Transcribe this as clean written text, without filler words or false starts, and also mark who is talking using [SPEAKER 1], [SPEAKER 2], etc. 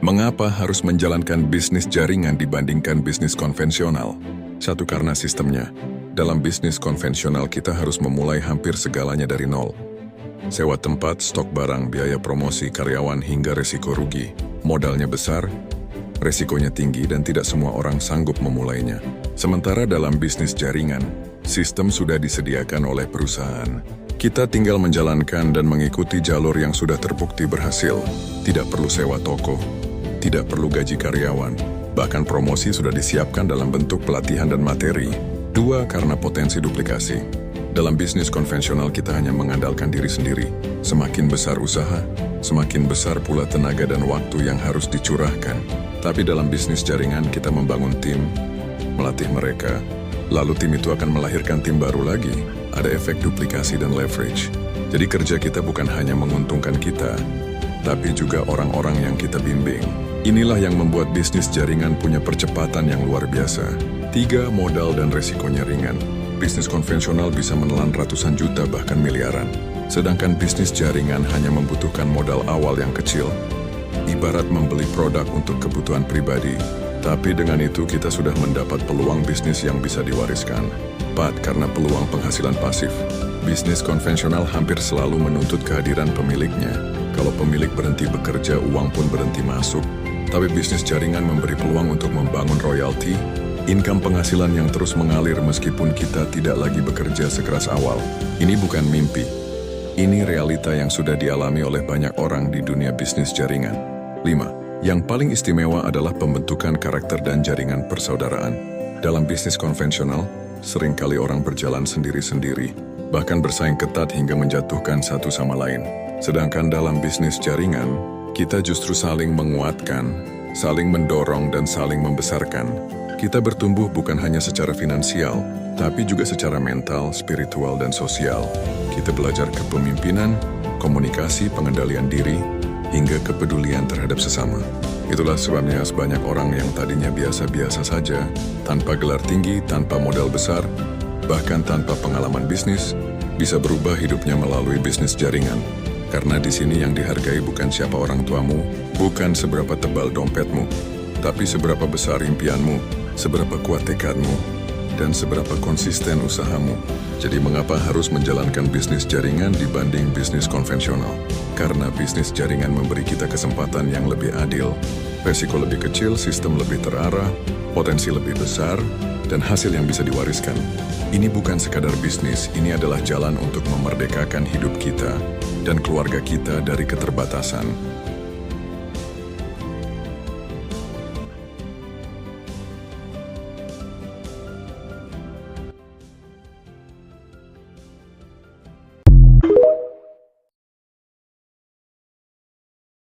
[SPEAKER 1] Mengapa harus menjalankan bisnis jaringan dibandingkan bisnis konvensional? Satu, karena sistemnya. Dalam bisnis konvensional kita harus memulai hampir segalanya dari nol. Sewa tempat, stok barang, biaya promosi, karyawan, hingga resiko rugi. Modalnya besar, resikonya tinggi dan tidak semua orang sanggup memulainya. Sementara dalam bisnis jaringan, sistem sudah disediakan oleh perusahaan. Kita tinggal menjalankan dan mengikuti jalur yang sudah terbukti berhasil. Tidak perlu sewa toko, tidak perlu gaji karyawan, bahkan promosi sudah disiapkan dalam bentuk pelatihan dan materi. Dua, karena potensi duplikasi. Dalam bisnis konvensional kita hanya mengandalkan diri sendiri. Semakin besar usaha, semakin besar pula tenaga dan waktu yang harus dicurahkan. Tapi dalam bisnis jaringan kita membangun tim, melatih mereka, lalu tim itu akan melahirkan tim baru lagi. Ada efek duplikasi dan leverage. Jadi kerja kita bukan hanya menguntungkan kita, tapi juga orang-orang yang kita bimbing. Inilah yang membuat bisnis jaringan punya percepatan yang luar biasa. 3, modal dan resikonya ringan. Bisnis konvensional bisa menelan ratusan juta bahkan miliaran. Sedangkan bisnis jaringan hanya membutuhkan modal awal yang kecil. Ibarat membeli produk untuk kebutuhan pribadi. Tapi dengan itu kita sudah mendapat peluang bisnis yang bisa diwariskan. 4, karena peluang penghasilan pasif. Bisnis konvensional hampir selalu menuntut kehadiran pemiliknya. Kalau pemilik berhenti bekerja, uang pun berhenti masuk. Tapi bisnis jaringan memberi peluang untuk membangun royalti, income penghasilan yang terus mengalir meskipun kita tidak lagi bekerja sekeras awal. Ini bukan mimpi. Ini realita yang sudah dialami oleh banyak orang di dunia bisnis jaringan. 5. Yang paling istimewa adalah pembentukan karakter dan jaringan persaudaraan. Dalam bisnis konvensional, seringkali orang berjalan sendiri-sendiri, bahkan bersaing ketat hingga menjatuhkan satu sama lain. Sedangkan dalam bisnis jaringan, kita justru saling menguatkan, saling mendorong dan saling membesarkan. Kita bertumbuh bukan hanya secara finansial, tapi juga secara mental, spiritual, dan sosial. Kita belajar kepemimpinan, komunikasi, pengendalian diri, hingga kepedulian terhadap sesama. Itulah sebabnya sebanyak orang yang tadinya biasa-biasa saja, tanpa gelar tinggi, tanpa modal besar, bahkan tanpa pengalaman bisnis, bisa berubah hidupnya melalui bisnis jaringan. Karena di sini yang dihargai bukan siapa orang tuamu, bukan seberapa tebal dompetmu, tapi seberapa besar impianmu, seberapa kuat tekadmu, dan seberapa konsisten usahamu. Jadi mengapa harus menjalankan bisnis jaringan dibanding bisnis konvensional? Karena bisnis jaringan memberi kita kesempatan yang lebih adil, resiko lebih kecil, sistem lebih terarah, potensi lebih besar, dan hasil yang bisa diwariskan. Ini bukan sekadar bisnis, ini adalah jalan untuk memerdekakan hidup kita dan keluarga kita dari keterbatasan.